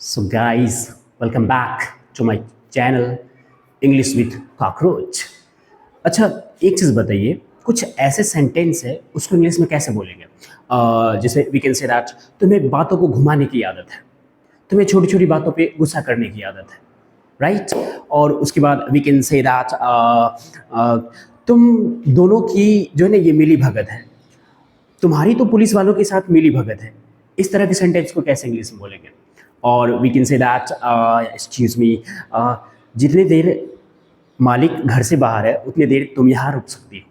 So guys, welcome back to my channel English with Cockroach। अच्छा, एक चीज़ बताइए, कुछ ऐसे सेंटेंस है उसको इंग्लिश में कैसे बोलेंगे? जैसे वी कैन से दैट तुम्हें बातों को घुमाने की आदत है, तुम्हें छोटी छोटी बातों पे गुस्सा करने की आदत है, राइट? और उसके बाद वी कैन से दैट तुम दोनों की जो है ना ये मिली भगत है, तुम्हारी तो पुलिस वालों के साथ मिली भगत है। इस तरह के सेंटेंस को कैसे इंग्लिश में बोलेंगे? और we can say that excuse me, जितनी देर मालिक घर से बाहर है उतनी देर तुम यहाँ रुक सकती हो,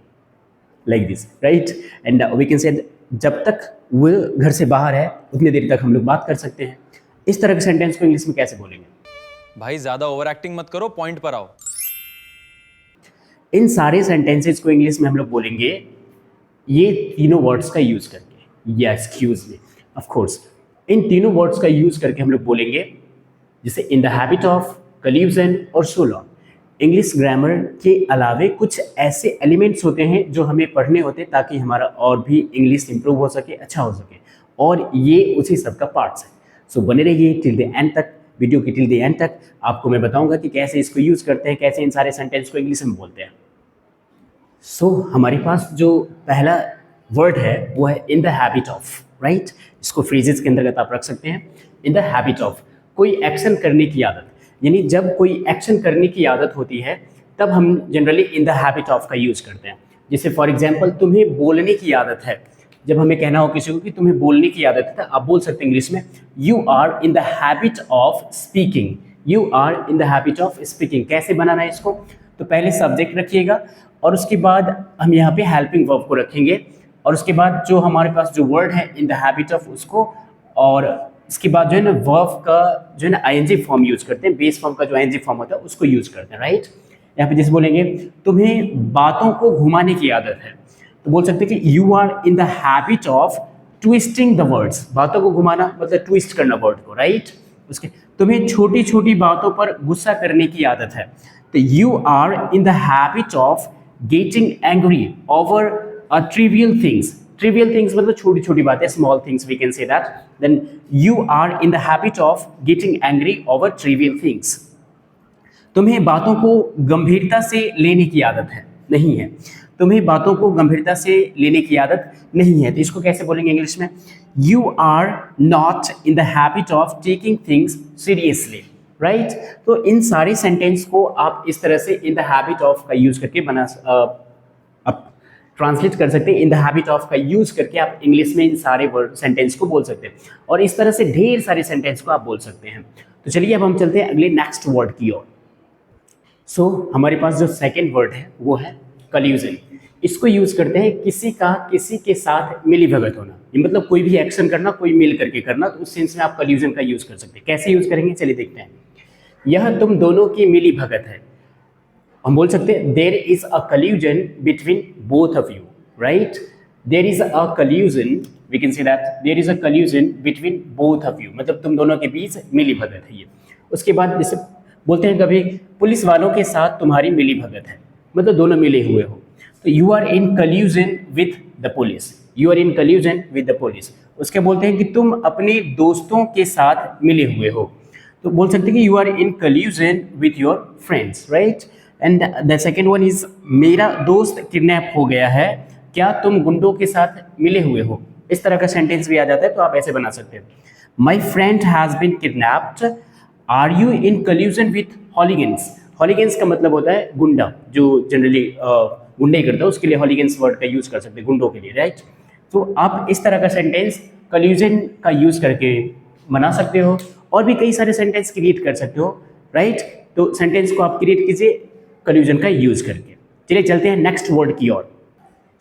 like this, right? And we can say जब तक वो घर से बाहर है उतनी देर तक हम लोग बात कर सकते हैं। इस तरह के सेंटेंस को इंग्लिश में कैसे बोलेंगे? भाई ज्यादा ओवर एक्टिंग मत करो, पॉइंट पर आओ। इन सारे सेंटेंसेस को इंग्लिश में हम लोग बोलेंगे ये तीनों वर्ड्स का यूज करके। या excuse me, of course in तीनों वर्ड्स का यूज करके हम लोग बोलेंगे, जैसे इन द हैबिट ऑफ, कल्यूजन और सो लॉन्ग। इंग्लिश ग्रामर के अलावे कुछ ऐसे एलिमेंट्स होते हैं जो हमें पढ़ने होते हैं ताकि हमारा और भी इंग्लिश इंप्रूव हो सके, अच्छा हो सके, और ये उसी सब का पार्ट्स है। सो बने रहिए टिल द एंड तक, वीडियो की टिल द एंड तक। आपको मैं बताऊंगा कि कैसे इसको यूज करते हैं, कैसे इन सारे सेंटेंस को इंग्लिश में बोलते हैं। सो हमारे पास जो पहला वर्ड है वो है इन द हैबिट ऑफ, राइट? इसको फ्रेजेस के अंतर्गत आप रख सकते हैं। इन द हैबिट ऑफ, कोई एक्शन करने की आदत, यानी जब कोई एक्शन करने की आदत होती है तब हम generally in the habit of का यूज करते हैं। जैसे फॉर एग्जांपल तुम्हें बोलने की आदत है, जब हमें कहना हो किसी को कि तुम्हें बोलने की आदत है, आप बोल सकते हैं इंग्लिश में you are in the habit of speaking. You are in the habit of speaking. कैसे बनाना है इसको? तो पहले सब्जेक्ट रखिएगा और उसके बाद हम यहाँ पे हेल्पिंग वर्ब को रखेंगे, और उसके बाद जो हमारे पास जो वर्ड है इन द हैबिट ऑफ उसको, और इसके बाद जो है ना वर्ब का जो है ना आईएनजी फॉर्म यूज करते हैं, बेस फॉर्म का जो आईएनजी फॉर्म होता है उसको यूज करते हैं, राइट? यहाँ पे जैसे बोलेंगे तुम्हें बातों को घुमाने की आदत है, तो बोल सकते हैं कि you are in the habit of twisting the words. बातों को घुमाना मतलब ट्विस्ट करना वर्ड को, राइट? उसके तुम्हें छोटी छोटी बातों पर गुस्सा करने की आदत है, तो you are in the habit of getting angry over trivial things. Trivial things मतलब छोटी छोटी बातें, small things we can say that. Then you are in the habit of getting angry over trivial things. तुम्हें बातों को गंभीरता से लेने की आदत है, नहीं है। तुम्हें बातों को गंभीरता से लेने की आदत नहीं है, तो इसको कैसे बोलेंगे इंग्लिश में? You are not in the habit of taking things seriously, right? तो इन सारे सेंटेंस को आप इस तरह से इन द हैबिट ऑफ का यूज करके आप ट्रांसलेट कर सकते हैं। इन द हैबिट ऑफ का यूज करके आप इंग्लिश में इन सारे वर्ड सेंटेंस को बोल सकते हैं, और इस तरह से ढेर सारे सेंटेंस को आप बोल सकते हैं। तो चलिए अब हम चलते हैं अगले नेक्स्ट वर्ड की ओर। सो हमारे पास जो सेकेंड वर्ड है वो है कल्यूजन। इसको यूज करते हैं किसी का किसी के साथ मिली भगत होना, ये मतलब कोई भी एक्शन करना, कोई मिल करके करना, तो उस सेंस में आप कल्यूजन का यूज कर सकते हैं। कैसे यूज करेंगे चलिए देखते हैं। यह तुम दोनों की मिली भगत है, हम बोल सकते हैं there is a collusion between both of you, right? There is a collusion, we can say that there is a collusion between both of you, मतलब तुम दोनों के बीच मिली भगत है ये। उसके बाद जैसे बोलते हैं कभी पुलिस वालों के साथ तुम्हारी मिली भगत है, मतलब दोनों मिले हुए हो, तो you are in collusion with the police. You are in collusion with the police. उसके बोलते हैं कि तुम अपने दोस्तों के साथ मिले हुए हो, तो बोल सकते हैं कि you are in collusion with your friends, right? And the second one is मेरा दोस्त किडनैप हो गया है, क्या तुम गुंडों के साथ मिले हुए हो? इस तरह का सेंटेंस भी आ जाता है, तो आप ऐसे बना सकते हैं my friend has been kidnapped, are you in collusion with hooligans. Hooligans का मतलब होता है गुंडा, जो जनरली गुंडे ही करता है, उसके लिए हॉलीगन्स वर्ड का यूज कर सकते हैं गुंडों के लिए, राइट? तो आप इस तरह का सेंटेंस कल्यूजन का यूज करके बना सकते हो, और भी कई सारे सेंटेंस क्रिएट कर सकते हो, राइट? तो सेंटेंस को आप क्रिएट कीजिए कल्यूजन का यूज करके। चलिए चलते हैं नेक्स्ट वर्ड की ओर।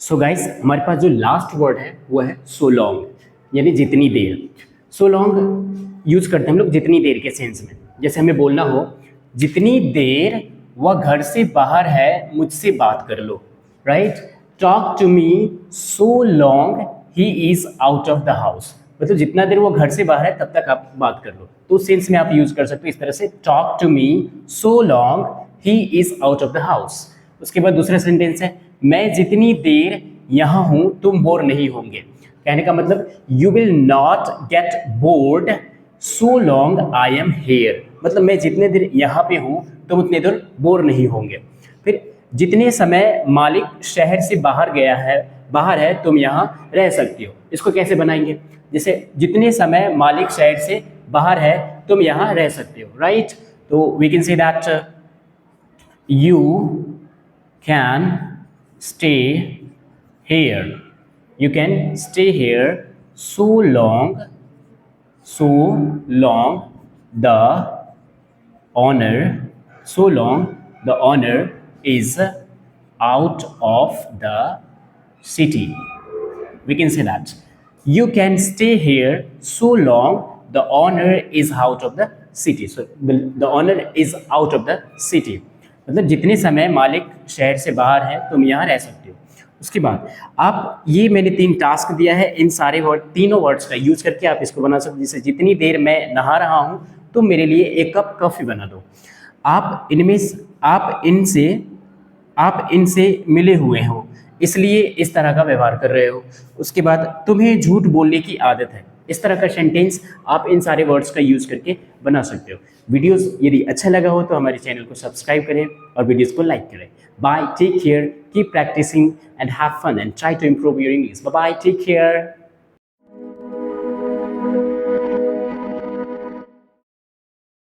सो गाइस हमारे पास जो लास्ट वर्ड है वो है सो लॉन्ग, यानी जितनी देर। सो लॉन्ग यूज करते हैं हम लोग जितनी देर के सेंस में। जैसे हमें बोलना हो जितनी देर वह घर से बाहर है मुझसे बात कर लो, right? Talk to me so long he is out of the house, मतलब जितना देर वो घर से बाहर है तब तक आप बात कर लो, तो उस सेंस में आप यूज कर सकते हो इस तरह से, talk to me so long he is out of the house. उसके बाद दूसरा सेंटेंस है मैं जितनी देर यहाँ हूँ तुम बोर नहीं होंगे। कहने का मतलब you will not get bored so long I am here, मतलब मैं जितने देर यहाँ पे हूँ तुम उतने देर बोर नहीं होंगे। फिर जितने समय मालिक शहर से बाहर है तुम यहाँ रह सकते हो, इसको कैसे बनाएंगे? जैसे जितने समय मालिक शहर से बाहर है तुम यहाँ रह सकते हो, राइट? तो we can say that you can stay here, you can stay here so long the owner the owner is out of the city. We can say that you can stay here so long the owner is out of the city. So the owner is out of the city, मतलब जितने समय मालिक शहर से बाहर है तुम यहाँ रह सकते हो। उसके बाद आप ये मैंने 3 टास्क दिया है, इन सारे तीनों वर्ड्स का यूज करके आप इसको बना सकते हो। जैसे जितनी देर मैं नहा रहा हूँ तुम मेरे लिए 1 कप कॉफी बना दो। आप इनसे मिले हुए हो इसलिए इस तरह का व्यवहार कर रहे हो। उसके बाद तुम्हें झूठ बोलने की आदत है, इस तरह का सेंटेंस आप इन सारे वर्ड्स का यूज करके बना सकते हो। वीडियोस यदि अच्छा लगा हो तो हमारे चैनल को सब्सक्राइब करें और वीडियोस को लाइक करें। Bye, take care, keep practising and have fun and try to improve your English. Bye, take care.